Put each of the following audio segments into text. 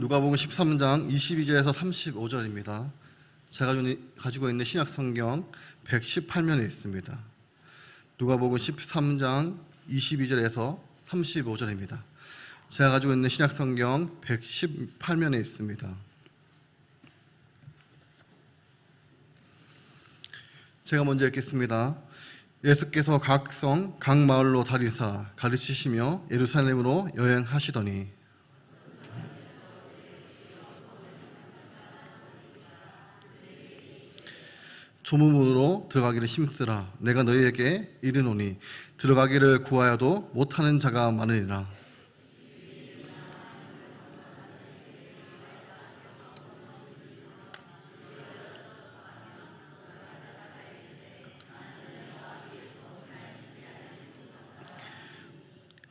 누가복음 13장 22절에서 35절입니다. 제가 가지고 있는 신약성경 118면에 있습니다. 누가복음 13장 22절에서 35절입니다. 제가 가지고 있는 신약성경 118면에 있습니다. 제가 먼저 읽겠습니다. 예수께서 각 성, 각 마을로 다니사 가르치시며 예루살렘으로 여행하시더니 조문으로 들어가기를 힘쓰라. 내가 너희에게 이르노니 들어가기를 구하여도 못하는 자가 많으리라.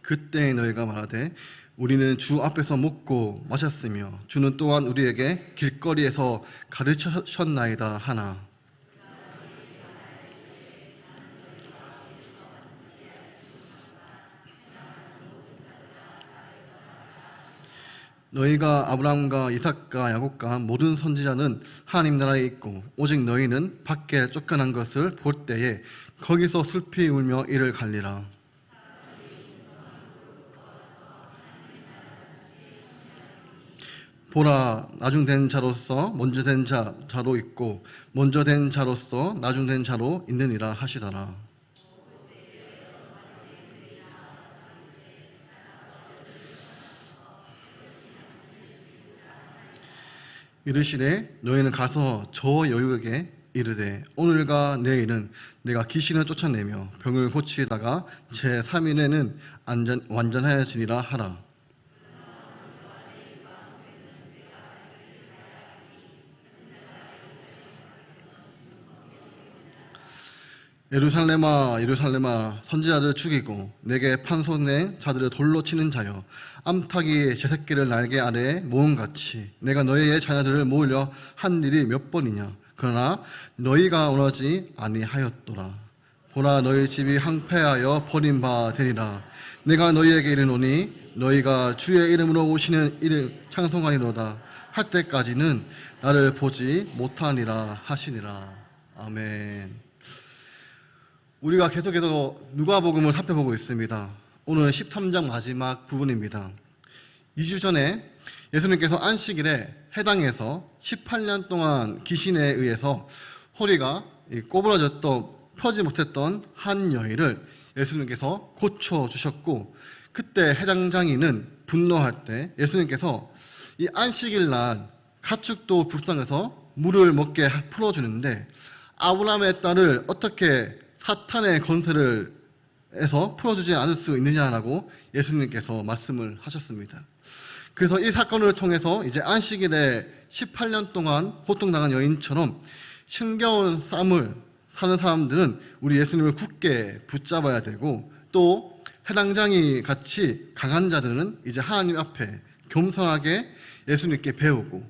그때 너희가 말하되 우리는 주 앞에서 먹고 마셨으며 주는 또한 우리에게 길거리에서 가르치셨나이다 하나. 너희가 아브라함과 이삭과 야곱과 모든 선지자는 하나님 나라에 있고 오직 너희는 밖에 쫓겨난 것을 볼 때에 거기서 슬피 울며 이를 갈리라. 보라, 나중된 자로서 먼저 된 자로 있고 먼저 된 자로서 나중된 자로 있느니라 하시더라. 이르시되 너희는 가서 저 여유에게 이르되 오늘과 내일은 내가 귀신을 쫓아내며 병을 고치다가 제3일에는 완전하여지리라 하라. 예루살렘아 예루살렘아 선지자들을 죽이고 내게 판손의 자들을 돌로 치는 자여 암탉이 제 새끼를 날개 아래에 모음같이 내가 너희의 자녀들을 모으려 한 일이 몇 번이냐. 그러나 너희가 원하지 아니하였도다. 보라, 너희 집이 황폐하여 버린 바 되리라. 내가 너희에게 이르노니 너희가 주의 이름으로 오시는 이를 찬송하리로다 할 때까지는 나를 보지 못하니라 하시니라. 아멘. 우리가 계속해서 누가복음을 살펴보고 있습니다. 오늘은 13장 마지막 부분입니다. 2주 전에 예수님께서 안식일에 해당에서 18년 동안 귀신에 의해서 허리가 꼬부라졌던 펴지 못했던 한 여인을 예수님께서 고쳐주셨고, 그때 해당 장인은 분노할 때 예수님께서 이 안식일 날 가축도 불쌍해서 물을 먹게 풀어주는데 아브라함의 딸을 어떻게 사탄의 권세를 해서 풀어주지 않을 수 있느냐라고 예수님께서 말씀을 하셨습니다. 그래서 이 사건을 통해서 이제 안식일에 18년 동안 고통당한 여인처럼 힘겨운 삶을 사는 사람들은 우리 예수님을 굳게 붙잡아야 되고, 또 해당장이 같이 강한 자들은 이제 하나님 앞에 겸손하게 예수님께 배우고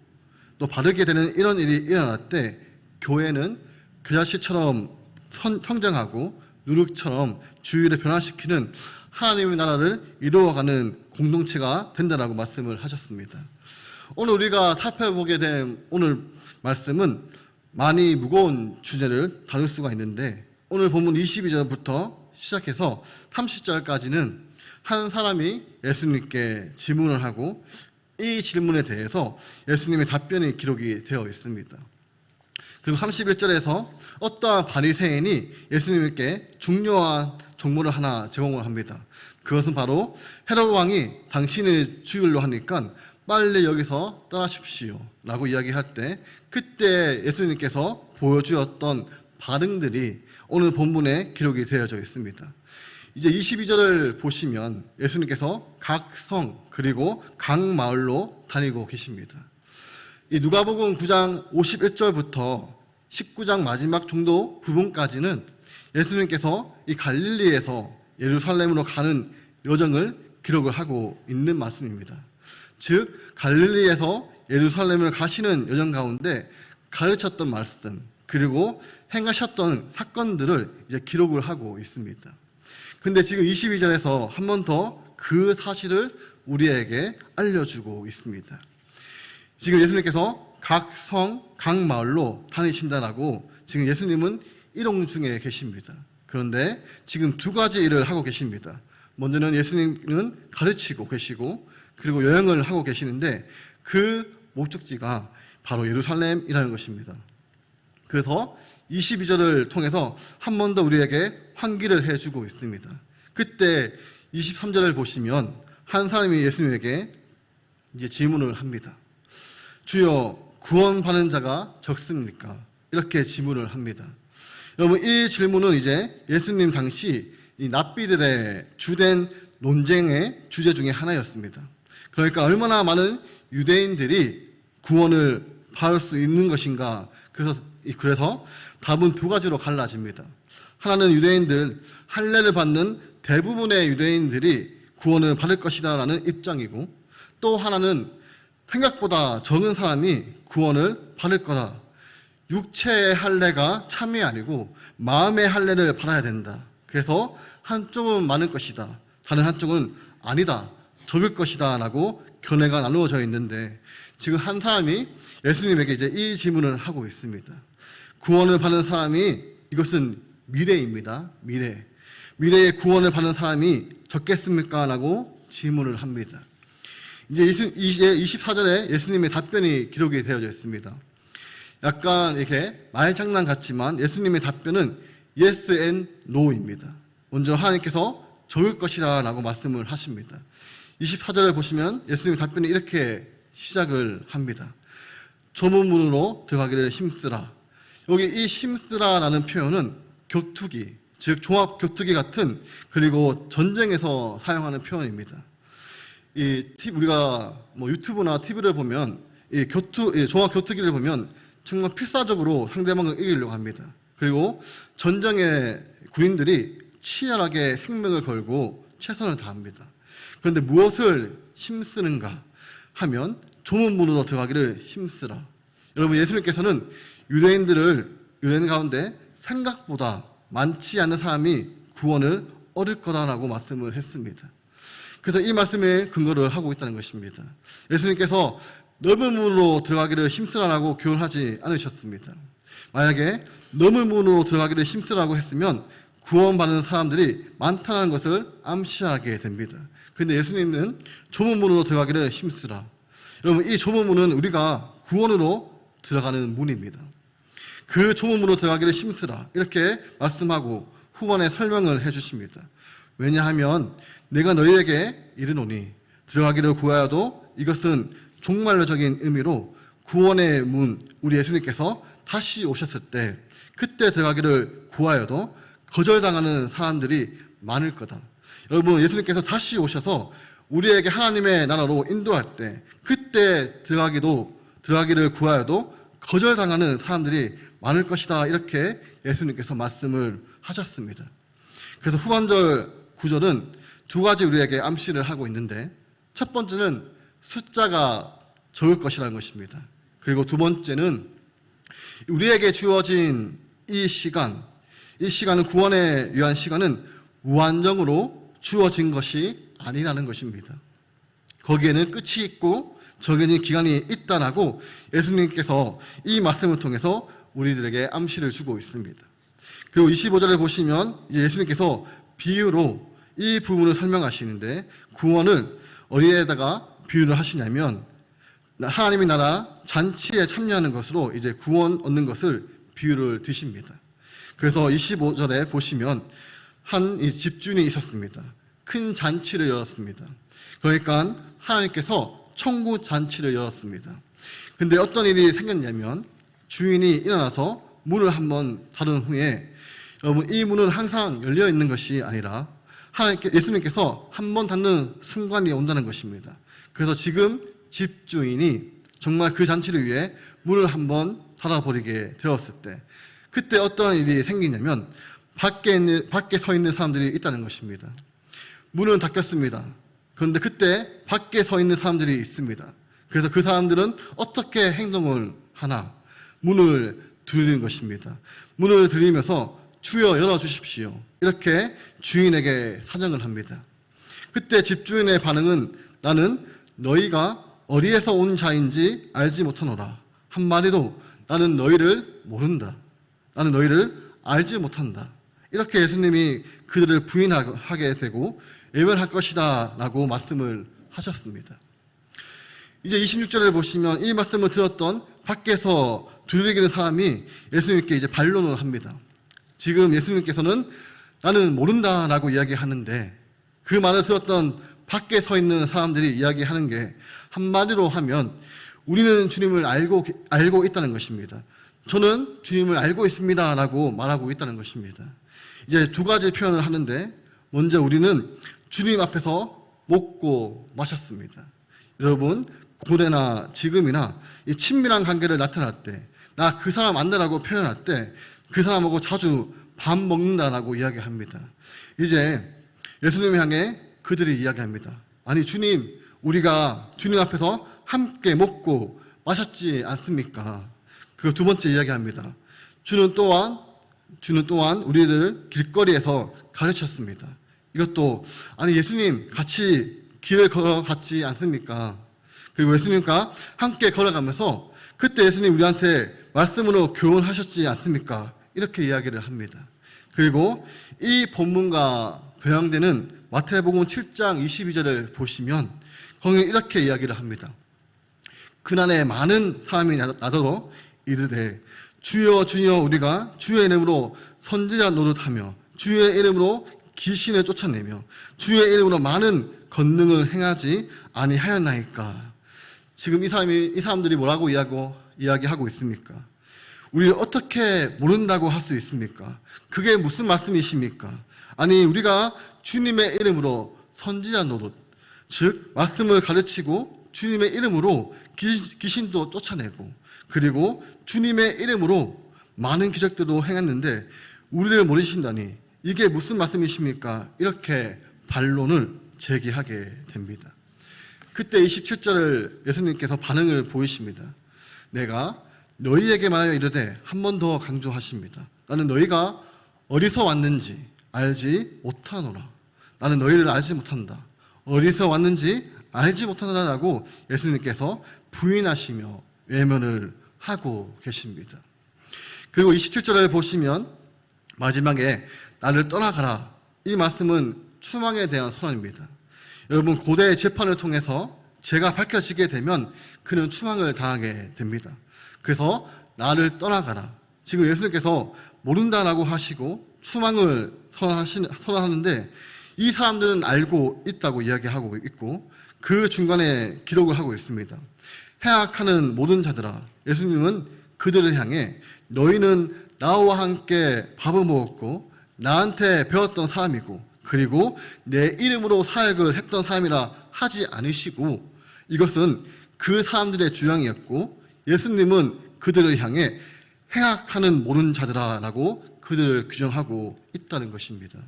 또 바르게 되는 이런 일이 일어날 때 교회는 그 자식처럼 성장하고 누룩처럼 주위를 변화시키는 하나님의 나라를 이루어가는 공동체가 된다라고 말씀을 하셨습니다. 오늘 우리가 살펴보게 된 오늘 말씀은 많이 무거운 주제를 다룰 수가 있는데, 오늘 본문 22절부터 시작해서 30절까지는 한 사람이 예수님께 질문을 하고 이 질문에 대해서 예수님의 답변이 기록이 되어 있습니다. 그리고 31절에서 어떠한 바리새인이 예수님께 중요한 정보를 하나 제공을 합니다. 그것은 바로 헤롯 왕이 당신을 죽이려 하니까 빨리 여기서 떠나십시오 라고 이야기할 때, 그때 예수님께서 보여주었던 반응들이 오늘 본문에 기록이 되어져 있습니다. 이제 22절을 보시면 예수님께서 각 성 그리고 각 마을로 다니고 계십니다. 이 누가복음 9장 51절부터 19장 마지막 정도 부분까지는 예수님께서 이 갈릴리에서 예루살렘으로 가는 여정을 기록을 하고 있는 말씀입니다. 즉 갈릴리에서 예루살렘을 가시는 여정 가운데 가르쳤던 말씀 그리고 행하셨던 사건들을 이제 기록을 하고 있습니다. 근데 지금 22절에서 한 번 더 그 사실을 우리에게 알려주고 있습니다. 지금 예수님께서 각 성, 각 마을로 다니신다라고 지금 예수님은 일용 중에 계십니다. 그런데 지금 두 가지 일을 하고 계십니다. 먼저는 예수님은 가르치고 계시고 그리고 여행을 하고 계시는데 그 목적지가 바로 예루살렘이라는 것입니다. 그래서 22절을 통해서 한 번 더 우리에게 환기를 해주고 있습니다. 그때 23절을 보시면 한 사람이 예수님에게 이제 질문을 합니다. 주여, 구원받는 자가 적습니까? 이렇게 질문을 합니다. 여러분, 이 질문은 이제 예수님 당시 이 랍비들의 주된 논쟁의 주제 중에 하나였습니다. 그러니까 얼마나 많은 유대인들이 구원을 받을 수 있는 것인가. 그래서 답은 두 가지로 갈라집니다. 하나는 유대인들, 할례를 받는 대부분의 유대인들이 구원을 받을 것이다 라는 입장이고, 또 하나는 생각보다 적은 사람이 구원을 받을 거다. 육체의 할례가 참이 아니고 마음의 할례를 받아야 된다. 그래서 한쪽은 많을 것이다, 다른 한쪽은 아니다, 적을 것이다 라고 견해가 나누어져 있는데, 지금 한 사람이 예수님에게 이제 이 질문을 하고 있습니다. 구원을 받는 사람이, 이것은 미래입니다. 미래의 구원을 받는 사람이 적겠습니까? 라고 질문을 합니다. 이제 24절에 예수님의 답변이 기록이 되어져 있습니다. 약간 이렇게 말장난 같지만 예수님의 답변은 yes and no입니다. 먼저 하나님께서 적을 것이라 라고 말씀을 하십니다. 24절을 보시면 예수님의 답변이 이렇게 시작을 합니다. 좁은 들어가기를 힘쓰라. 여기 이 힘쓰라라는 표현은 격투기, 즉 종합 격투기 같은, 그리고 전쟁에서 사용하는 표현입니다. 우리가 유튜브나 TV를 보면 종합 격투기를 보면 정말 필사적으로 상대방을 이기려고 합니다. 그리고 전쟁의 군인들이 치열하게 생명을 걸고 최선을 다합니다. 그런데 무엇을 힘쓰는가 하면 좁은 문으로 들어가기를 힘쓰라. 여러분, 예수님께서는 유대인 가운데 생각보다 많지 않은 사람이 구원을 얻을 거다라고 말씀을 했습니다. 그래서 이 말씀에 근거를 하고 있다는 것입니다. 예수님께서 넓은 문으로 들어가기를 힘쓰라라고 교훈하지 않으셨습니다. 만약에 넓은 문으로 들어가기를 힘쓰라고 했으면 구원받는 사람들이 많다는 것을 암시하게 됩니다. 그런데 예수님은 좁은 문으로 들어가기를 힘쓰라. 여러분, 이 좁은 문은 우리가 구원으로 들어가는 문입니다. 그 좁은 문으로 들어가기를 힘쓰라, 이렇게 말씀하고 후반에 설명을 해주십니다. 왜냐하면 내가 너희에게 이르노니 들어가기를 구하여도, 이것은 종말론적인 의미로 구원의 문, 우리 예수님께서 다시 오셨을 때 그때 들어가기를 구하여도 거절당하는 사람들이 많을 거다. 여러분, 예수님께서 다시 오셔서 우리에게 하나님의 나라로 인도할 때 그때 들어가기를 구하여도 거절당하는 사람들이 많을 것이다, 이렇게 예수님께서 말씀을 하셨습니다. 그래서 후반절 구절은 두 가지 우리에게 암시를 하고 있는데, 첫 번째는 숫자가 적을 것이라는 것입니다. 그리고 두 번째는 우리에게 주어진 이 시간은, 구원에 위한 시간은 무한정으로 주어진 것이 아니라는 것입니다. 거기에는 끝이 있고 정해진 기간이 있다라고 예수님께서 이 말씀을 통해서 우리들에게 암시를 주고 있습니다. 그리고 25절을 보시면 이제 예수님께서 비유로 이 부분을 설명하시는데, 구원을 어디에다가 비유를 하시냐면 하나님의 나라 잔치에 참여하는 것으로 이제 구원 얻는 것을 비유를 드십니다. 그래서 25절에 보시면 한 집주인이 있었습니다. 큰 잔치를 열었습니다. 그러니까 하나님께서 천국 잔치를 열었습니다. 근데 어떤 일이 생겼냐면 주인이 일어나서 문을 한번 닫은 후에, 여러분, 이 문은 항상 열려 있는 것이 아니라 예수님께서 한번 닫는 순간이 온다는 것입니다. 그래서 지금 집주인이 정말 그 잔치를 위해 문을 한번 닫아버리게 되었을 때, 그때 어떤 일이 생기냐면 밖에 서 있는 사람들이 있다는 것입니다. 문은 닫혔습니다. 그런데 그때 밖에 서 있는 사람들이 있습니다. 그래서 그 사람들은 어떻게 행동을 하나? 문을 두드리는 것입니다. 문을 들이면서 주여 열어주십시오, 이렇게 주인에게 사정을 합니다. 그때 집주인의 반응은, 나는 너희가 어디에서 온 자인지 알지 못하노라. 한마디로 나는 너희를 모른다. 나는 너희를 알지 못한다. 이렇게 예수님이 그들을 부인하게 되고 외면할 것이다 라고 말씀을 하셨습니다. 이제 26절을 보시면 이 말씀을 들었던 밖에서 두드리는 사람이 예수님께 이제 반론을 합니다. 지금 예수님께서는 나는 모른다 라고 이야기하는데 그 말을 들었던 밖에 서 있는 사람들이 이야기하는 게 한마디로 하면 우리는 주님을 알고 있다는 것입니다. 저는 주님을 알고 있습니다 라고 말하고 있다는 것입니다. 이제 두 가지 표현을 하는데 먼저 우리는 주님 앞에서 먹고 마셨습니다. 여러분 고대나 지금이나 이 친밀한 관계를 나타낼 때 나 그 사람 안다라고 표현할 때 그 사람하고 자주 밥 먹는다라고 이야기합니다. 이제 예수님을 향해 그들이 이야기합니다. 아니 주님, 우리가 주님 앞에서 함께 먹고 마셨지 않습니까? 그리고 두 번째 이야기합니다. 주는 또한 우리를 길거리에서 가르쳤습니다. 이것도 아니 예수님 같이 길을 걸어갔지 않습니까? 그리고 예수님과 함께 걸어가면서 그때 예수님 우리한테 말씀으로 교훈하셨지 않습니까? 이렇게 이야기를 합니다. 그리고 이 본문과 배양되는 마태복음 7장 22절을 보시면 거기 이렇게 이야기를 합니다. 그날에 많은 사람이 나더러 이르되 주여 주여 우리가 주의 이름으로 선지자 노릇하며 주의 이름으로 귀신을 쫓아내며 주의 이름으로 많은 권능을 행하지 아니하였나이까. 지금 이 사람들이 뭐라고 이야기하고 있습니까? 우리를 어떻게 모른다고 할 수 있습니까? 그게 무슨 말씀이십니까? 아니 우리가 주님의 이름으로 선지자 노릇, 즉 말씀을 가르치고 주님의 이름으로 귀신도 쫓아내고 그리고 주님의 이름으로 많은 기적들도 행했는데 우리를 모르신다니 이게 무슨 말씀이십니까? 이렇게 반론을 제기하게 됩니다. 그때 27절을 예수님께서 반응을 보이십니다. 내가 너희에게 말하여 이르되 한 번 더 강조하십니다. 나는 너희가 어디서 왔는지 알지 못하노라. 나는 너희를 알지 못한다. 어디서 왔는지 알지 못한다라고 예수님께서 부인하시며 외면을 하고 계십니다. 그리고 27절을 보시면 마지막에 나를 떠나가라. 이 말씀은 추망에 대한 선언입니다. 여러분 고대 재판을 통해서 죄가 밝혀지게 되면 그는 추망을 당하게 됩니다. 그래서 나를 떠나가라. 지금 예수님께서 모른다라고 하시고 추망을 선언하는데 이 사람들은 알고 있다고 이야기하고 있고 그 중간에 기록을 하고 있습니다. 해악하는 모든 자들아, 예수님은 그들을 향해 너희는 나와 함께 밥을 먹었고 나한테 배웠던 사람이고 그리고 내 이름으로 사역을 했던 사람이라 하지 않으시고 이것은 그 사람들의 주장이었고 예수님은 그들을 향해 해악하는 모든 자들아라고 그들을 규정하고 있다는 것입니다.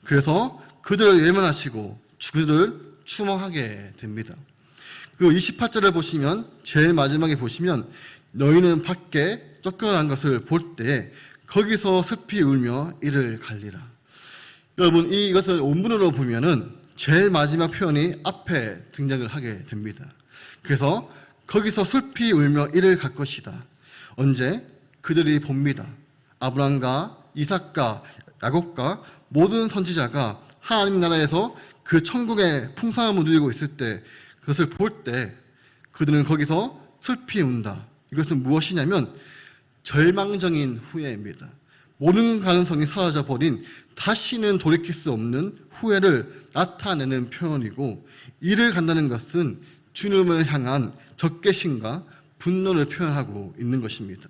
그래서 그들을 외면하시고 그들을 추모하게 됩니다. 그리고 28절을 보시면 제일 마지막에 보시면 너희는 밖에 쫓겨난 것을 볼 때 거기서 슬피 울며 이를 갈리라. 여러분 이것을 원문으로 보면은 제일 마지막 표현이 앞에 등장을 하게 됩니다. 그래서 거기서 슬피 울며 이를 갈 것이다. 언제? 그들이 봅니다. 아브라함과 이삭과 야곱과 모든 선지자가 하나님 나라에서 그 천국의 풍성함을 누리고 있을 때 그것을 볼 때 그들은 거기서 슬피 운다. 이것은 무엇이냐면 절망적인 후회입니다. 모든 가능성이 사라져 버린 다시는 돌이킬 수 없는 후회를 나타내는 표현이고 이를 간다는 것은 주님을 향한 적개심과 분노를 표현하고 있는 것입니다.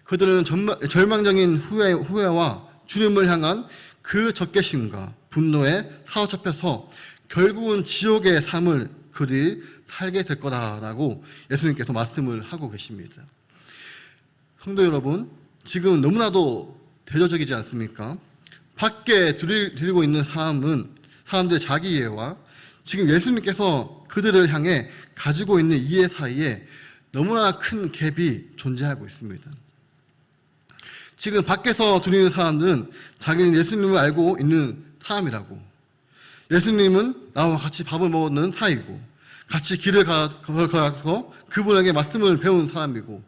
그들은 절망적인 후회와 주님을 향한 그 적개심과 분노에 사로잡혀서 결국은 지옥의 삶을 그들이 살게 될 거다라고 예수님께서 말씀을 하고 계십니다. 성도 여러분, 지금 너무나도 대조적이지 않습니까? 밖에 드리고 있는 사람들의 자기 이해와 지금 예수님께서 그들을 향해 가지고 있는 이해 사이에 너무나 큰 갭이 존재하고 있습니다. 지금 밖에서 드리는 사람들은 자기는 예수님을 알고 있는 사람이라고, 예수님은 나와 같이 밥을 먹는 사이고, 같이 길을 걸어가서 그분에게 말씀을 배운 사람이고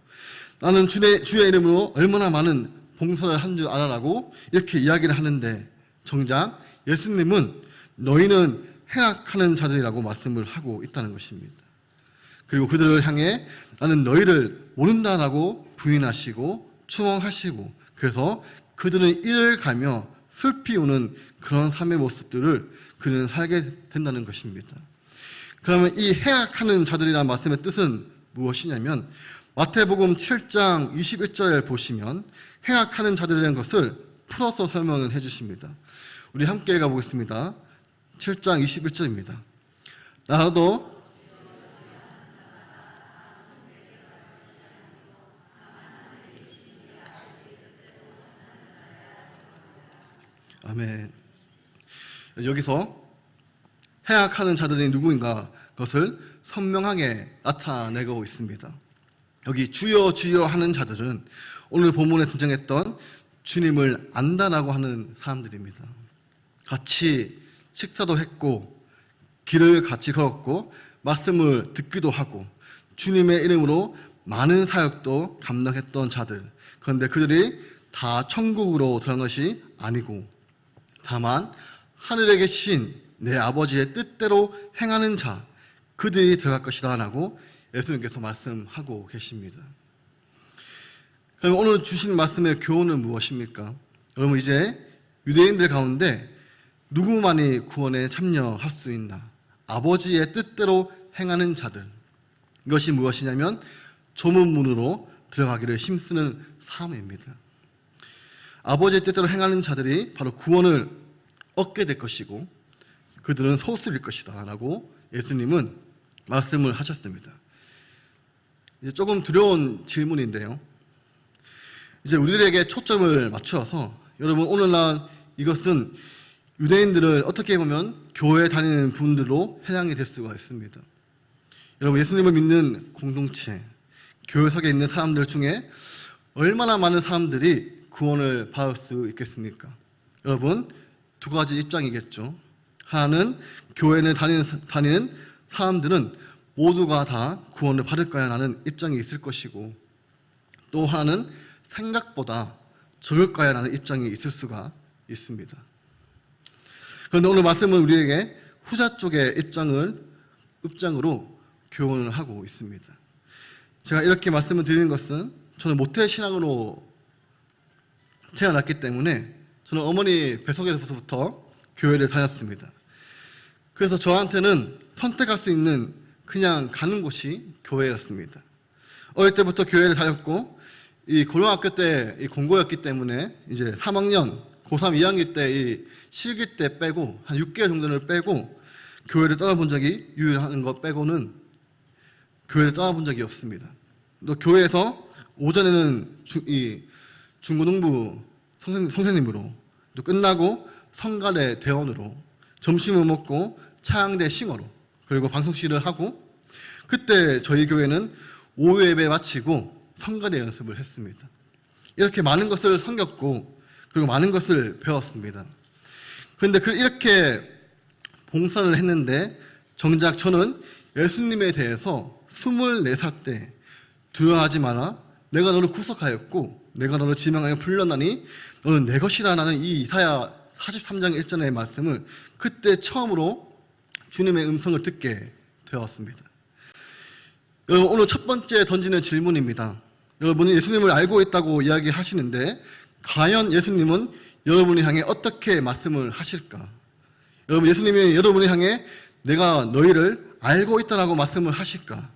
나는 주의 이름으로 얼마나 많은 봉사를 한 줄 알아라고 이렇게 이야기를 하는데 정작 예수님은 너희는 행악하는 자들이라고 말씀을 하고 있다는 것입니다. 그리고 그들을 향해 나는 너희를 모른다라고 부인하시고 추앙하시고 그래서 그들은 이를 가며 슬피 우는 그런 삶의 모습들을 그는 살게 된다는 것입니다. 그러면 이 행악하는 자들이라는 말씀의 뜻은 무엇이냐면 마태복음 7장 21절을 보시면 행악하는 자들이라는 것을 풀어서 설명을 해주십니다. 우리 함께 읽어보겠습니다. 7장 21절입니다. 나도 아멘. 여기서 행악하는 자들이 누구인가 것을 선명하게 나타내고 있습니다. 여기 주여 주여 하는 자들은 오늘 본문에 등장했던 주님을 안다라고 하는 사람들입니다. 같이 식사도 했고 길을 같이 걸었고 말씀을 듣기도 하고 주님의 이름으로 많은 사역도 감당했던 자들. 그런데 그들이 다 천국으로 들어간 것이 아니고 다만 하늘에 계신 내 아버지의 뜻대로 행하는 자 그들이 들어갈 것이다 라고 예수님께서 말씀하고 계십니다. 그럼 오늘 주신 말씀의 교훈은 무엇입니까? 여러분 이제 유대인들 가운데 누구만이 구원에 참여할 수 있나? 아버지의 뜻대로 행하는 자들. 이것이 무엇이냐면 조문문으로 들어가기를 힘쓰는 삶입니다. 아버지의 뜻대로 행하는 자들이 바로 구원을 얻게 될 것이고 그들은 소수일 것이다 라고 예수님은 말씀을 하셨습니다. 이제 조금 두려운 질문인데요. 이제 우리들에게 초점을 맞추어서 여러분 오늘날 이것은 유대인들을 어떻게 보면 교회 다니는 분들로 해당이 될 수가 있습니다. 여러분 예수님을 믿는 공동체, 교회 속에 있는 사람들 중에 얼마나 많은 사람들이 구원을 받을 수 있겠습니까? 여러분 두 가지 입장이겠죠. 하나는 교회를 다니는 사람들은 모두가 다 구원을 받을 거야 라는 입장이 있을 것이고 또 하나는 생각보다 적을 거야 라는 입장이 있을 수가 있습니다. 그런데 오늘 말씀은 우리에게 후자 쪽의 입장으로 교훈을 하고 있습니다. 제가 이렇게 말씀을 드리는 것은 저는 모태신앙으로 태어났기 때문에 저는 어머니 뱃속에서부터 교회를 다녔습니다. 그래서 저한테는 선택할 수 있는 그냥 가는 곳이 교회였습니다. 어릴 때부터 교회를 다녔고 이 고등학교 때 이 공고였기 때문에 이제 3학년 고3 2학기 때 이 실기 때 빼고 한 6개월 정도를 빼고 교회를 떠나본 적이 유일한 것 빼고는 교회를 떠나본 적이 없습니다. 또 교회에서 오전에는 중고등부 선생님으로 또 끝나고 성가대 대원으로 점심을 먹고 차양대 싱어로 그리고 방송실을 하고 그때 저희 교회는 오후 예배 마치고 성가대 연습을 했습니다. 이렇게 많은 것을 섬겼고 그리고 많은 것을 배웠습니다. 그런데 이렇게 봉사를 했는데 정작 저는 예수님에 대해서 24살 때 두려워하지 마라. 내가 너를 구속하였고 내가 너를 지명하여 불렀나니 너는 내 것이라 나는 이 이사야 43장 1절의 말씀을 그때 처음으로 주님의 음성을 듣게 되었습니다. 여러분 오늘 첫 번째 던지는 질문입니다. 여러분이 예수님을 알고 있다고 이야기하시는데 과연 예수님은 여러분을 향해 어떻게 말씀을 하실까? 여러분 예수님이 여러분을 향해 내가 너희를 알고 있다라고 말씀을 하실까?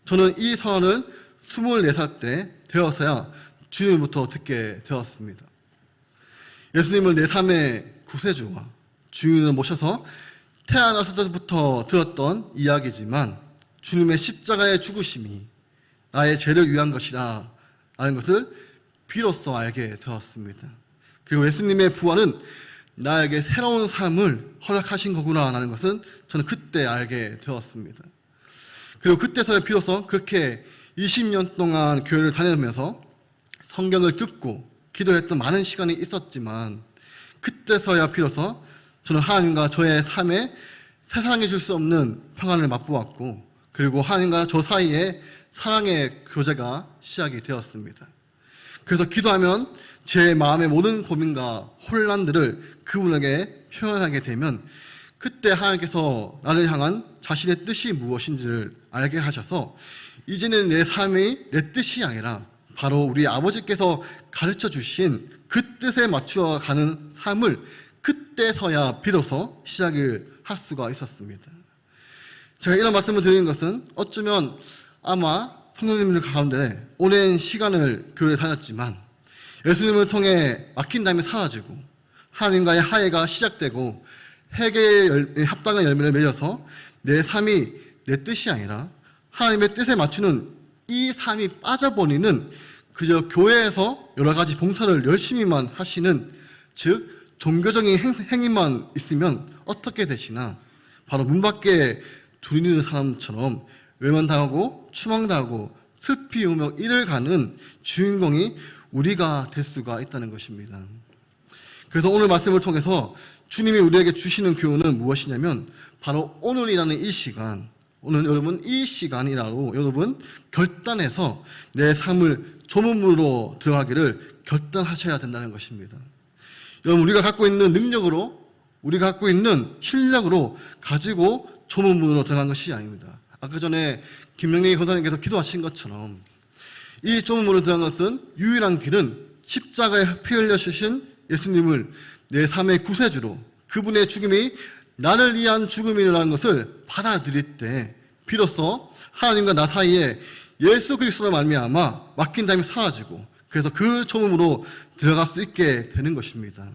저는 이 선언을 24살 때 되어서야 주님부터 듣게 되었습니다. 예수님을 내 삶의 구세주와 주인을 모셔서 태어났을 때부터 들었던 이야기지만 주님의 십자가의 죽으심이 나의 죄를 위한 것이다 라는 것을 비로소 알게 되었습니다. 그리고 예수님의 부활은 나에게 새로운 삶을 허락하신 거구나 라는 것은 저는 그때 알게 되었습니다. 그리고 그때서야 비로소 그렇게 20년 동안 교회를 다니면서 성경을 듣고 기도했던 많은 시간이 있었지만 그때서야 비로소 저는 하나님과 저의 삶에 세상에 줄 수 없는 평안을 맛보았고, 그리고 하나님과 저 사이에 사랑의 교제가 시작이 되었습니다. 그래서 기도하면 제 마음의 모든 고민과 혼란들을 그분에게 표현하게 되면 그때 하나님께서 나를 향한 자신의 뜻이 무엇인지를 알게 하셔서 이제는 내 삶이 내 뜻이 아니라 바로 우리 아버지께서 가르쳐 주신 그 뜻에 맞추어 가는 삶을 그때서야 비로소 시작을 할 수가 있었습니다. 제가 이런 말씀을 드리는 것은 어쩌면 아마 성도님들 가운데 오랜 시간을 교회를 다녔지만 예수님을 통해 막힌 담이 사라지고 하나님과의 화해가 시작되고 회개의 합당한 열매를 맺어서 내 삶이 내 뜻이 아니라 하나님의 뜻에 맞추는 이 삶이 빠져버리는 그저 교회에서 여러 가지 봉사를 열심히만 하시는, 즉 종교적인 행위만 있으면 어떻게 되시나 바로 문 밖에 두리는 사람처럼 외면당하고 추망당하고 슬피 우며 이를 가는 주인공이 우리가 될 수가 있다는 것입니다. 그래서 오늘 말씀을 통해서 주님이 우리에게 주시는 교훈은 무엇이냐면 바로 오늘이라는 이 시간, 오늘 여러분 이 시간이라고 여러분 결단해서 내 삶을 조문으로 들어가기를 결단하셔야 된다는 것입니다. 여러분 우리가 갖고 있는 능력으로, 우리가 갖고 있는 실력으로 가지고 조문으로 들어간 것이 아닙니다. 아까 전에 김영래 권사님께서 기도하신 것처럼 이 조문으로 들어간 것은 유일한 길은 십자가에 피 흘려 주신 예수님을 내 삶의 구세주로, 그분의 죽음이 나를 위한 죽음이라는 것을 받아들일 때 비로소 하나님과 나 사이에 예수 그리스도로 말미암아 막힌 담이 사라지고 그래서 그 조문으로 들어갈 수 있게 되는 것입니다.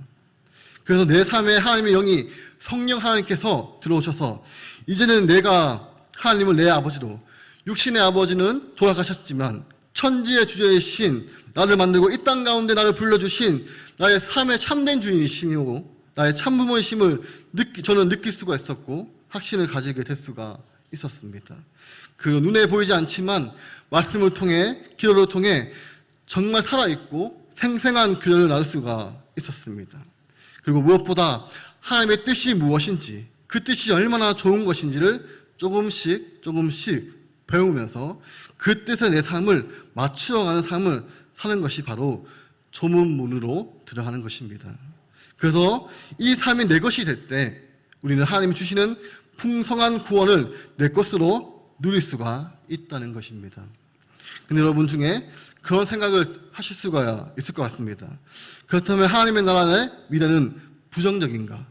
그래서 내 삶에 하나님의 영이 성령 하나님께서 들어오셔서 이제는 내가 하나님을 내 아버지로, 육신의 아버지는 돌아가셨지만 천지의 주제이신 나를 만들고 이 땅 가운데 나를 불러주신 나의 삶의 참된 주인이시고 나의 참부모이심을 저는 느낄 수가 있었고 확신을 가지게 될 수가 있었습니다. 그 눈에 보이지 않지만 말씀을 통해, 기도를 통해 정말 살아있고 생생한 교회를 나눌 수가 있었습니다. 그리고 무엇보다 하나님의 뜻이 무엇인지, 그 뜻이 얼마나 좋은 것인지를 조금씩 배우면서 그 뜻에 내 삶을 맞추어가는 삶을 사는 것이 바로 조문문으로 들어가는 것입니다. 그래서 이 삶이 내 것이 될 때 우리는 하나님이 주시는 풍성한 구원을 내 것으로 누릴 수가 있다는 것입니다. 근데 여러분 중에 그런 생각을 하실 수가 있을 것 같습니다. 그렇다면 하나님의 나라의 미래는 부정적인가?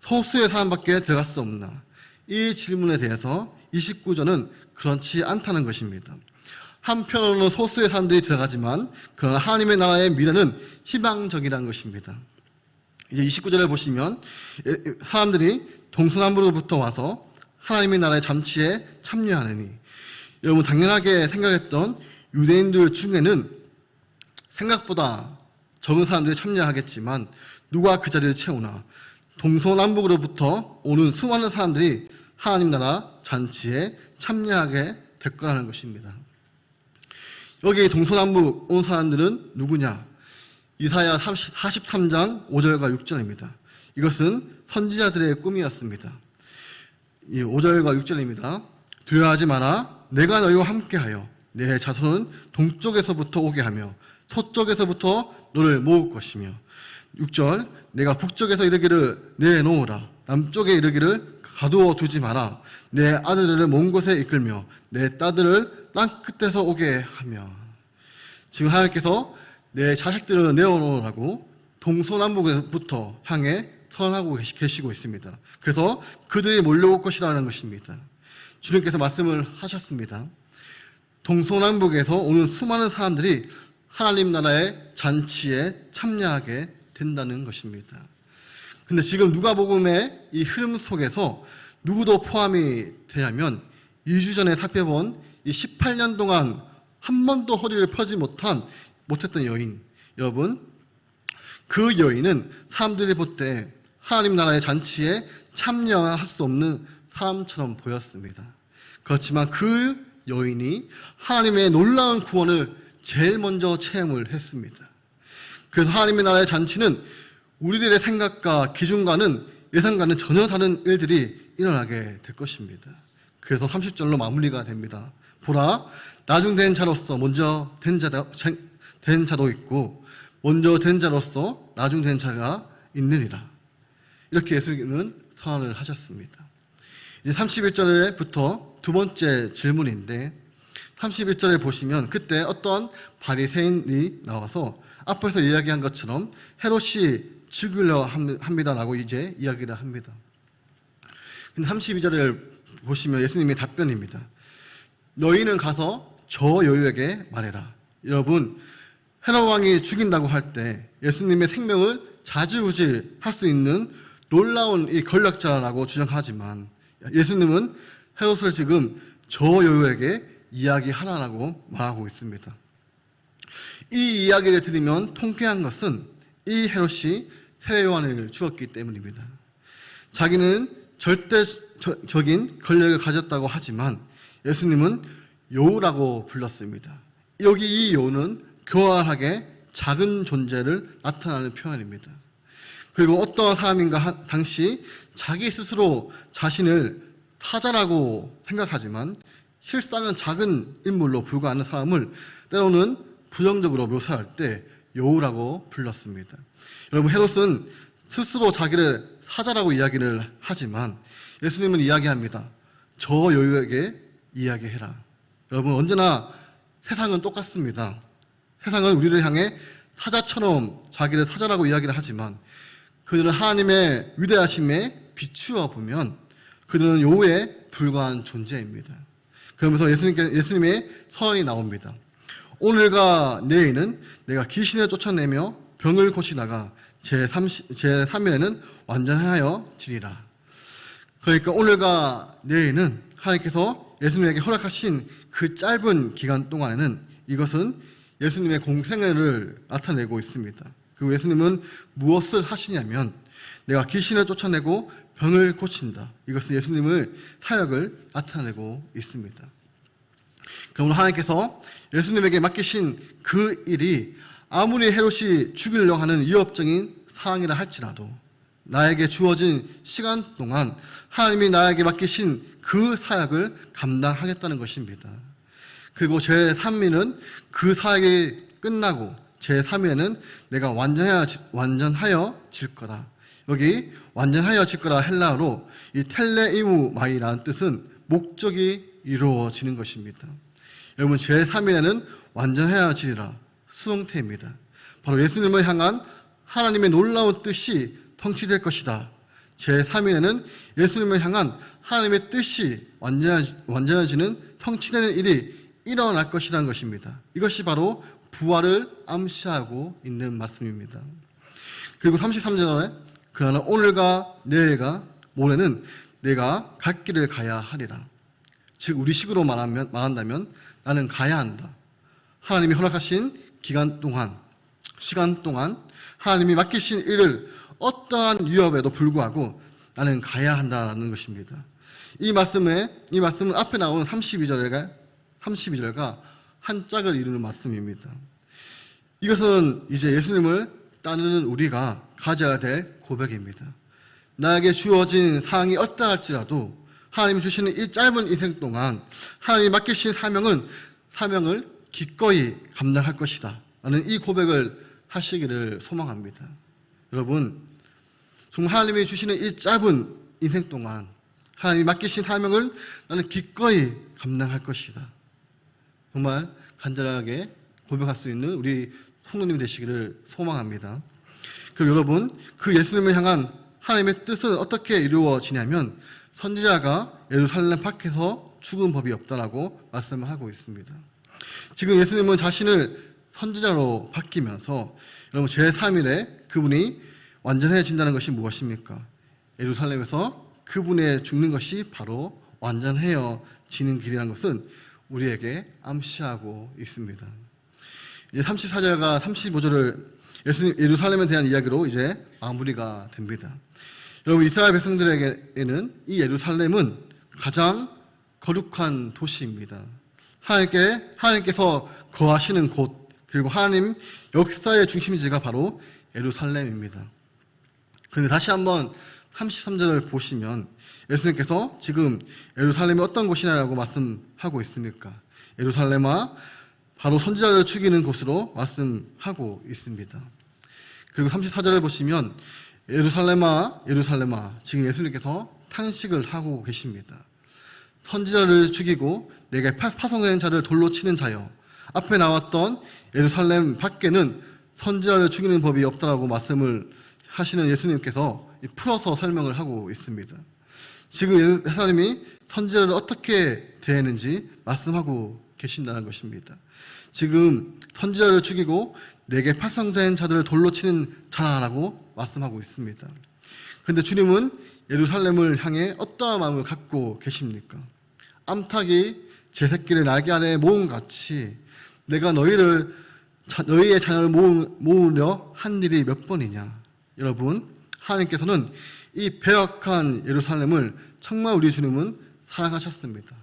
소수의 사람밖에 들어갈 수 없나? 이 질문에 대해서 29절은 그렇지 않다는 것입니다. 한편으로는 소수의 사람들이 들어가지만 그러나 하나님의 나라의 미래는 희망적이라는 것입니다. 이제 29절을 보시면 사람들이 동서남북으로부터 와서 하나님의 나라의 잔치에 참여하느니, 여러분 당연하게 생각했던 유대인들 중에는 생각보다 적은 사람들이 참여하겠지만 누가 그 자리를 채우나 동서남북으로부터 오는 수많은 사람들이 하나님 나라 잔치에 참여하게 될 거라는 것입니다. 여기 동서남북 온 사람들은 누구냐? 이사야 43장 5절과 6절입니다. 이것은 선지자들의 꿈이었습니다. 이 5절과 6절입니다. 두려워하지 마라. 내가 너희와 함께하여 내 자손은 동쪽에서부터 오게 하며 서쪽에서부터 너를 모을 것이며, 6절 내가 북쪽에서 이르기를 내놓으라. 남쪽에 이르기를 가두어 두지 마라. 내 아들들을 먼 곳에 이끌며 내 딸들을 땅 끝에서 오게 하며. 지금 하나님께서 내 자식들을 내어놓으라고 동서남북부터 향해 선언하고 계시고 있습니다. 그래서 그들이 몰려올 것이라는 것입니다. 주님께서 말씀을 하셨습니다. 동서남북에서 오는 수많은 사람들이 하나님 나라의 잔치에 참여하게 된다는 것입니다. 근데 지금 누가복음의 이 흐름 속에서 누구도 포함이 되냐면 2주 전에 살펴본 이 18년 동안 한 번도 허리를 펴지 못했던 여인, 여러분 그 여인은 사람들이 볼 때 하나님 나라의 잔치에 참여할 수 없는 사람처럼 보였습니다. 그렇지만 그 여인이 하나님의 놀라운 구원을 제일 먼저 체험을 했습니다. 그래서 하나님의 나라의 잔치는 우리들의 생각과 기준과는 예상과는 전혀 다른 일들이 일어나게 될 것입니다. 그래서 30절로 마무리가 됩니다. 보라, 나중된 자로서 먼저 된 자도 있고 먼저 된 자로서 나중된 자가 있느니라. 이렇게 예수님은 선언을 하셨습니다. 이제 31절부터 두 번째 질문인데 31절에 보시면 그때 어떤 바리새인이 나와서 앞에서 이야기한 것처럼 헤롯이 죽으려 합니다라고 이제 이야기를 합니다. 근데 32절을 보시면 예수님의 답변입니다. 너희는 가서 저 여유에게 말해라. 여러분, 헤롯 왕이 죽인다고 할 때 예수님의 생명을 좌지우지할 수 있는 놀라운 이 권력자라고 주장하지만 예수님은 헤롯을 지금 저 여유에게 이야기하라라고 말하고 있습니다. 이 이야기를 들으면 통쾌한 것은 이 헤롯이 세례 요한을 죽였기 때문입니다. 자기는 절대적인 권력을 가졌다고 하지만 예수님은 여우라고 불렀습니다. 여기 이 여우는 교활하게 작은 존재를 나타내는 표현입니다. 그리고 어떠한 사람인가 당시 자기 스스로 자신을 타자라고 생각하지만 실상은 작은 인물로 불과하는 사람을 때로는 부정적으로 묘사할 때 여우라고 불렀습니다. 여러분, 헤롯은 스스로 자기를 사자라고 이야기를 하지만 예수님은 이야기합니다. 저 여우에게 이야기해라. 여러분, 언제나 세상은 똑같습니다. 세상은 우리를 향해 사자처럼 자기를 사자라고 이야기를 하지만 그들은 하나님의 위대하심에 비추어 보면 그들은 여우에 불과한 존재입니다. 그러면서 예수님의 선언이 나옵니다. 오늘과 내일은 내가 귀신을 쫓아내며 병을 고치다가 제3일에는 완전하여 지리라. 그러니까 오늘과 내일은 하나님께서 예수님에게 허락하신 그 짧은 기간 동안에는 이것은 예수님의 공생애를 나타내고 있습니다. 그리고 예수님은 무엇을 하시냐면 내가 귀신을 쫓아내고 병을 고친다. 이것은 예수님의 사역을 나타내고 있습니다. 그러므로 하나님께서 예수님에게 맡기신 그 일이 아무리 헤롯이 죽이려고 하는 위협적인 상황이라 할지라도 나에게 주어진 시간 동안 하나님이 나에게 맡기신 그 사역을 감당하겠다는 것입니다. 그리고 제3일은 그 사역이 끝나고 제3일에는 내가 완전하여 질 거다. 여기 완전하여 질 거라 헬라어로 이 텔레이무마이라는 뜻은 목적이 이루어지는 것입니다. 여러분, 제3일에는 완전하여 지리라 수동태입니다. 바로 예수님을 향한 하나님의 놀라운 뜻이 성취될 것이다. 제3일에는 예수님을 향한 하나님의 뜻이 완전해지는 성취되는 일이 일어날 것이라는 것입니다. 이것이 바로 부활을 암시하고 있는 말씀입니다. 그리고 33절에 그러나 오늘과 내일과 모레는 내가 갈 길을 가야 하리라. 즉 우리 식으로 말한다면 나는 가야 한다. 하나님이 허락하신 시간 동안 하나님이 맡기신 일을 어떠한 위협에도 불구하고 나는 가야 한다는 것입니다. 이 말씀은 앞에 나오는 32절과 한 짝을 이루는 말씀입니다. 이것은 이제 예수님을 따르는 우리가 가져야 될 고백입니다. 나에게 주어진 사항이 어떠할지라도 하나님이 주시는 이 짧은 인생 동안 하나님이 맡기신 사명을 기꺼이 감당할 것이다 라는 이 고백을 하시기를 소망합니다. 여러분, 정말 하나님이 주시는 이 짧은 인생 동안 하나님이 맡기신 사명을 나는 기꺼이 감당할 것이다. 정말 간절하게 고백할 수 있는 우리 성도님 되시기를 소망합니다. 그리고 여러분, 그 예수님을 향한 하나님의 뜻은 어떻게 이루어지냐면 선지자가 예루살렘 밖에서 죽은 법이 없다라고 말씀을 하고 있습니다. 지금 예수님은 자신을 선지자로 바뀌면서 여러분 제3일에 그분이 완전해진다는 것이 무엇입니까? 예루살렘에서 그분의 죽는 것이 바로 완전해지는 길이라는 것은 우리에게 암시하고 있습니다. 이제 34절과 35절을 예루살렘에 대한 이야기로 이제 마무리가 됩니다. 여러분, 이스라엘 백성들에게는 이 예루살렘은 가장 거룩한 도시입니다. 하나님께서 거하시는 곳, 그리고 하나님 역사의 중심지가 바로 예루살렘입니다. 그런데 다시 한번 33절을 보시면 예수님께서 지금 예루살렘이 어떤 곳이냐라고 말씀하고 있습니까? 예루살렘아 바로 선지자를 죽이는 곳으로 말씀하고 있습니다. 그리고 34절을 보시면 예루살렘아 예루살렘아 지금 예수님께서 탄식을 하고 계십니다. 선지자를 죽이고 내게 파송된 자를 돌로 치는 자여. 앞에 나왔던 예루살렘 밖에는 선지자를 죽이는 법이 없다라고 말씀을 하시는 예수님께서 풀어서 설명을 하고 있습니다. 지금 예루살렘이 선지자를 어떻게 대했는지 말씀하고 계신다는 것입니다. 지금 선지자를 죽이고 내게 파송된 자들을 돌로 치는 자라고 말씀하고 있습니다. 그런데 주님은 예루살렘을 향해 어떠한 마음을 갖고 계십니까? 암탉이 제 새끼를 날개 아래 모음같이 내가 너희의 자녀를 모으려 한 일이 몇 번이냐. 여러분, 하나님께서는 이 배역한 예루살렘을 정말 우리 주님은 사랑하셨습니다.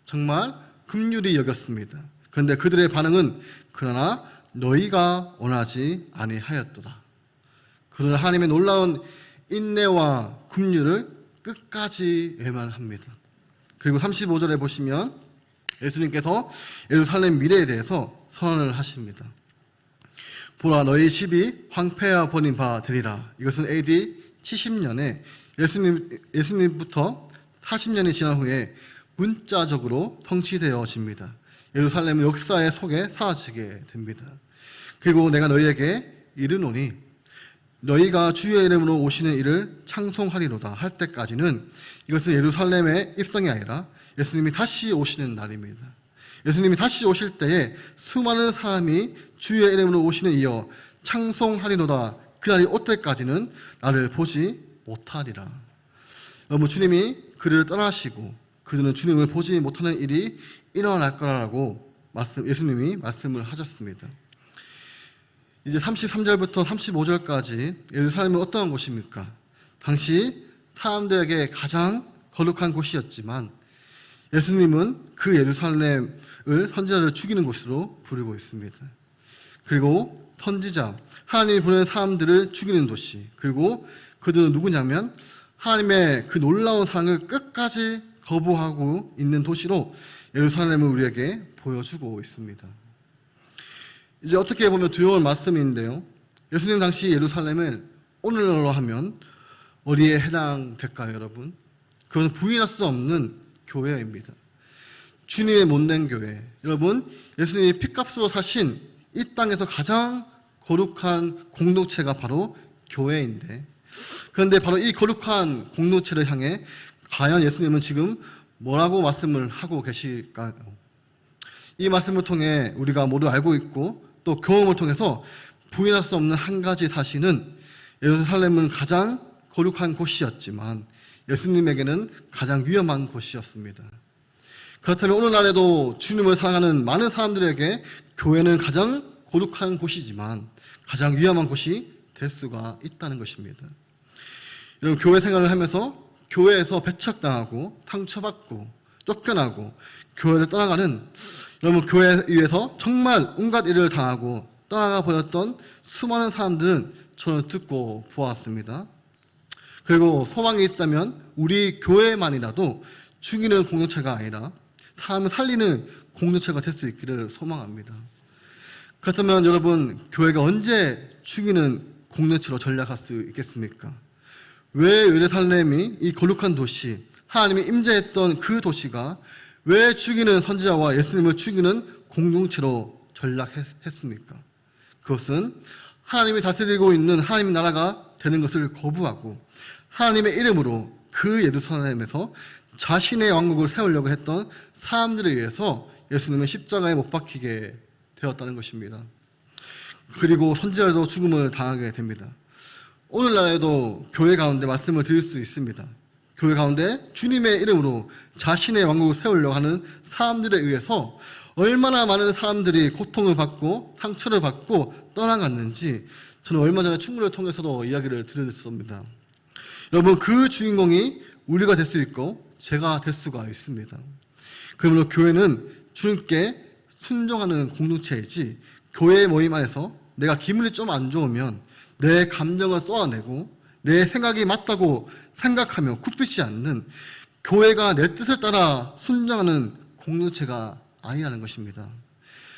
정말 긍휼히 여겼습니다. 그런데 그들의 반응은 그러나 너희가 원하지 아니하였도다. 그러나 하나님의 놀라운 인내와 긍휼을 끝까지 외면합니다. 그리고 35절에 보시면 예수님께서 예루살렘 미래에 대해서 선언을 하십니다. 보라 너희 집이 황폐하 버린 바 되리라. 이것은 AD 70년에 예수님부터 40년이 지난 후에 문자적으로 성취되어집니다. 예루살렘은 역사의 속에 사라지게 됩니다. 그리고 내가 너희에게 이르노니 너희가 주의 이름으로 오시는 이를 찬송하리로다 할 때까지는 이것은 예루살렘의 입성이 아니라 예수님이 다시 오시는 날입니다. 예수님이 다시 오실 때에 수많은 사람이 주의 이름으로 오시는 이여 찬송하리로다 그날이 올 때까지는 나를 보지 못하리라. 여러분, 주님이 그를 떠나시고 그들은 주님을 보지 못하는 일이 일어날 거라고 예수님이 말씀을 하셨습니다. 이제 33절부터 35절까지 예루살렘은 어떠한 곳입니까? 당시 사람들에게 가장 거룩한 곳이었지만 예수님은 그 예루살렘을 선지자를 죽이는 곳으로 부르고 있습니다. 그리고 선지자, 하나님이 보내는 사람들을 죽이는 도시, 그리고 그들은 누구냐면 하나님의 그 놀라운 사랑을 끝까지 거부하고 있는 도시로 예루살렘을 우리에게 보여주고 있습니다. 이제 어떻게 보면 두려운 말씀인데요. 예수님 당시 예루살렘을 오늘날로 하면 어디에 해당될까요, 여러분? 그것은 부인할 수 없는 교회입니다. 주님의 못낸 교회. 여러분, 예수님이 핏값으로 사신 이 땅에서 가장 거룩한 공동체가 바로 교회인데, 그런데 바로 이 거룩한 공동체를 향해 과연 예수님은 지금 뭐라고 말씀을 하고 계실까요? 이 말씀을 통해 우리가 모두 알고 있고 또 경험을 통해서 부인할 수 없는 한 가지 사실은 예루살렘은 가장 거룩한 곳이었지만 예수님에게는 가장 위험한 곳이었습니다. 그렇다면 오늘날에도 주님을 사랑하는 많은 사람들에게 교회는 가장 거룩한 곳이지만 가장 위험한 곳이 될 수가 있다는 것입니다. 여러분, 교회 생활을 하면서 교회에서 배척당하고 상처받고 쫓겨나고 교회를 떠나가는, 여러분, 교회 위에서 정말 온갖 일을 당하고 떠나가 버렸던 수많은 사람들은 저는 듣고 보았습니다. 그리고 소망이 있다면 우리 교회만이라도 죽이는 공동체가 아니라 사람을 살리는 공동체가 될 수 있기를 소망합니다. 그렇다면 여러분, 교회가 언제 죽이는 공동체로 전락할 수 있겠습니까? 왜 예루살렘이 이 거룩한 도시, 하나님이 임재했던 그 도시가 왜 죽이는 선지자와 예수님을 죽이는 공동체로 전락했습니까? 그것은 하나님이 다스리고 있는 하나님의 나라가 되는 것을 거부하고 하나님의 이름으로 그 예루살렘에서 자신의 왕국을 세우려고 했던 사람들에 의해서 예수님은 십자가에 못 박히게 되었다는 것입니다. 그리고 선지자도 죽음을 당하게 됩니다. 오늘날에도 교회 가운데 말씀을 드릴 수 있습니다. 교회 가운데 주님의 이름으로 자신의 왕국을 세우려고 하는 사람들에 의해서 얼마나 많은 사람들이 고통을 받고 상처를 받고 떠나갔는지 저는 얼마 전에 충무를 통해서도 이야기를 들었습니다. 여러분, 그 주인공이 우리가 될 수 있고 제가 될 수가 있습니다. 그러므로 교회는 주님께 순종하는 공동체이지, 교회 모임 안에서 내가 기분이 좀 안 좋으면 내 감정을 쏟아내고 내 생각이 맞다고 생각하며 굽히지 않는, 교회가 내 뜻을 따라 순종하는 공동체가 아니라는 것입니다.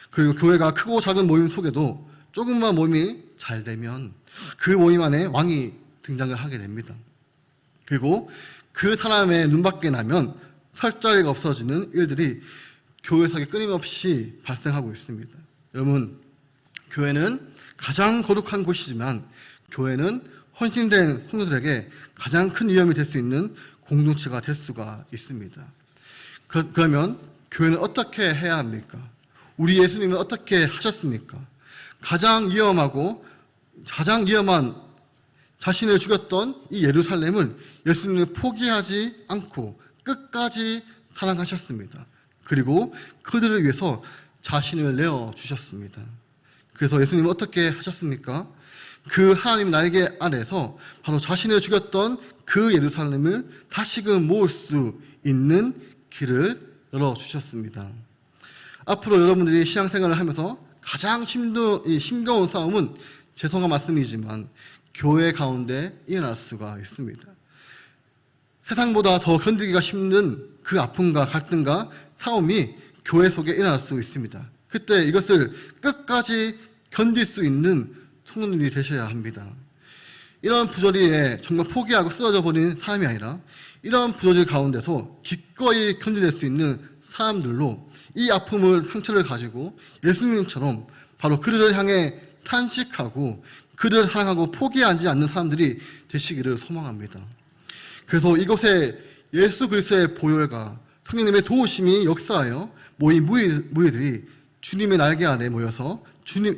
그리고 교회가 크고 작은 모임 속에도 조금만 모임이 잘 되면 그 모임 안에 왕이 등장을 하게 됩니다. 그리고 그 사람의 눈밖에 나면 설 자리가 없어지는 일들이 교회 속에 끊임없이 발생하고 있습니다. 여러분, 교회는 가장 거룩한 곳이지만 교회는 헌신된 성도들에게 가장 큰 위험이 될 수 있는 공동체가 될 수가 있습니다. 그러면 교회는 어떻게 해야 합니까? 우리 예수님은 어떻게 하셨습니까? 가장 위험한 자신을 죽였던 이 예루살렘을 예수님은 포기하지 않고 끝까지 사랑하셨습니다. 그리고 그들을 위해서 자신을 내어주셨습니다. 그래서 예수님은 어떻게 하셨습니까? 그 하나님 날개 아래서 바로 자신을 죽였던 그 예루살렘을 다시금 모을 수 있는 길을 열어주셨습니다. 앞으로 여러분들이 신앙생활을 하면서 가장 싱거운 싸움은, 죄송한 말씀이지만 교회 가운데 일어날 수가 있습니다. 세상보다 더 견디기가 힘든 그 아픔과 갈등과 싸움이 교회 속에 일어날 수 있습니다. 그때 이것을 끝까지 견딜 수 있는 성도님이 되셔야 합니다. 이런 부조리에 정말 포기하고 쓰러져 버린 사람이 아니라 이런 부조리 가운데서 기꺼이 견뎌낼 수 있는 사람들로 이 아픔을, 상처를 가지고 예수님처럼 바로 그들을 향해 탄식하고 그들을 사랑하고 포기하지 않는 사람들이 되시기를 소망합니다. 그래서 이곳에 예수 그리스도의 보혈과 성령님의 도우심이 역사하여 모인 무리들이 주님의 날개 아래 모여서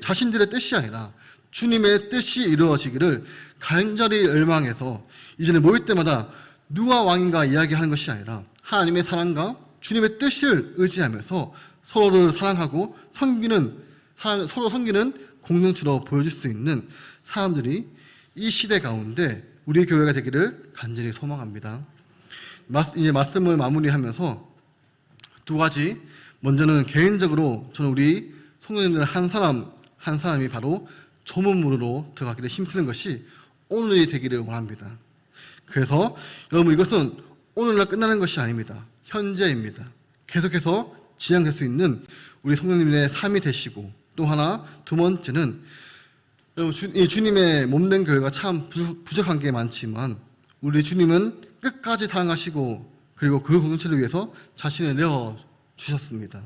자신들의 뜻이 아니라 주님의 뜻이 이루어지기를 간절히 열망해서 이제는 모일 때마다 누가 왕인가 이야기하는 것이 아니라 하나님의 사랑과 주님의 뜻을 의지하면서 서로를 사랑하고 서로 섬기는 공동체로 보여줄 수 있는 사람들이 이 시대 가운데 우리 교회가 되기를 간절히 소망합니다. 이제 말씀을 마무리하면서 두 가지, 먼저는 개인적으로 저는 우리 성도님들 한 사람이 바로 조문으로 들어가기를 힘쓰는 것이 오늘이 되기를 원합니다. 그래서 여러분, 이것은 오늘날 끝나는 것이 아닙니다. 현재입니다. 계속해서 지향될 수 있는 우리 성도님의 삶이 되시고, 또 하나, 두 번째는 여러분, 주님의 몸된 교회가 참 부족한 게 많지만 우리 주님은 끝까지 사랑하시고 그리고 그 공동체를 위해서 자신을 내어주셨습니다.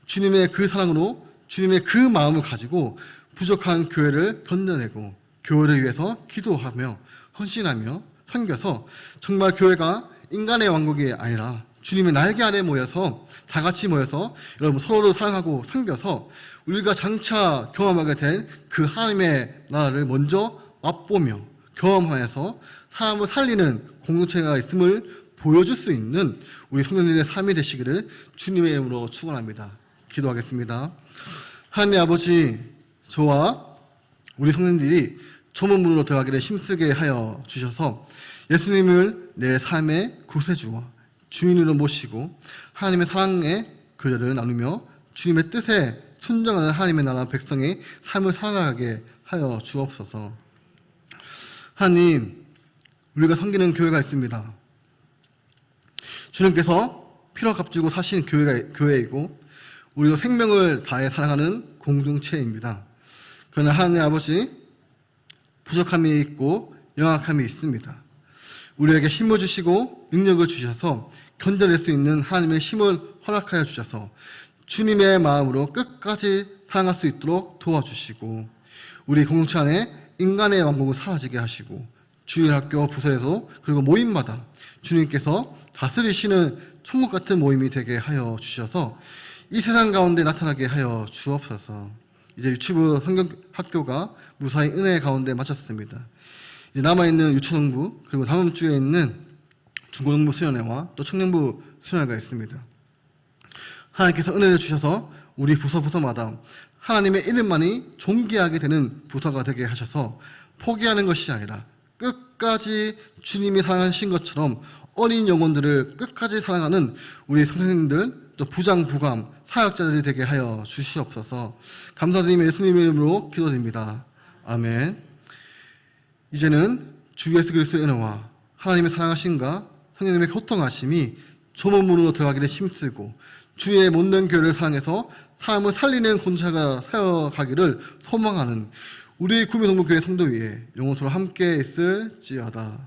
주님의 그 사랑으로, 주님의 그 마음을 가지고 부족한 교회를 견뎌내고 교회를 위해서 기도하며 헌신하며 섬겨서 정말 교회가 인간의 왕국이 아니라 주님의 날개 아래 모여서 다 같이 모여서 여러분 서로를 사랑하고 섬겨서 우리가 장차 경험하게 된 그 하나님의 나라를 먼저 맛보며 경험하여서 사람을 살리는 공동체가 있음을 보여줄 수 있는 우리 성도님의 삶이 되시기를 주님의 이름으로 축원합니다. 기도하겠습니다. 하나님 아버지, 저와 우리 성도님들이 조문문으로 들어가기를 힘쓰게 하여 주셔서 예수님을 내 삶의 구세주와 주인으로 모시고 하나님의 사랑의 교제를 나누며 주님의 뜻에 순종하는 하나님의 나라 백성의 삶을 살아가게 하여 주옵소서. 하나님, 우리가 섬기는 교회가 있습니다. 주님께서 피로 값주고 사신 교회이고 우리도 생명을 다해 사랑하는 공동체입니다. 그러나 하나님 아버지, 부족함이 있고 영악함이 있습니다. 우리에게 힘을 주시고 능력을 주셔서 견뎌낼 수 있는 하나님의 힘을 허락하여 주셔서 주님의 마음으로 끝까지 사랑할 수 있도록 도와주시고 우리 공동체 안에 인간의 왕국을 사라지게 하시고 주일학교 부서에서 그리고 모임마다 주님께서 다스리시는 천국 같은 모임이 되게 하여 주셔서 이 세상 가운데 나타나게 하여 주옵소서. 이제 유치부 성경학교가 무사히 은혜 가운데 마쳤습니다. 이제 남아있는 유초등부 그리고 다음 주에 있는 중고등부 수련회와 또 청년부 수련회가 있습니다. 하나님께서 은혜를 주셔서 우리 부서마다 하나님의 이름만이 존귀하게 되는 부서가 되게 하셔서 포기하는 것이 아니라 끝까지 주님이 사랑하신 것처럼 어린 영혼들을 끝까지 사랑하는 우리 선생님들, 또 부장, 부감, 사역자들이 되게 하여 주시옵소서. 감사드리며 예수님의 이름으로 기도드립니다. 아멘. 이제는 주 예수 그리스도의 은혜와 하나님의 사랑하심과 성령님의 교통하심이 조문문으로 들어가기를 힘쓰고 주의 못난 교회를 사랑해서 삶을 살리는 공동체가 세워가기를 소망하는 우리 구미동부교회 성도 위에 영원토록 함께 있을지어다.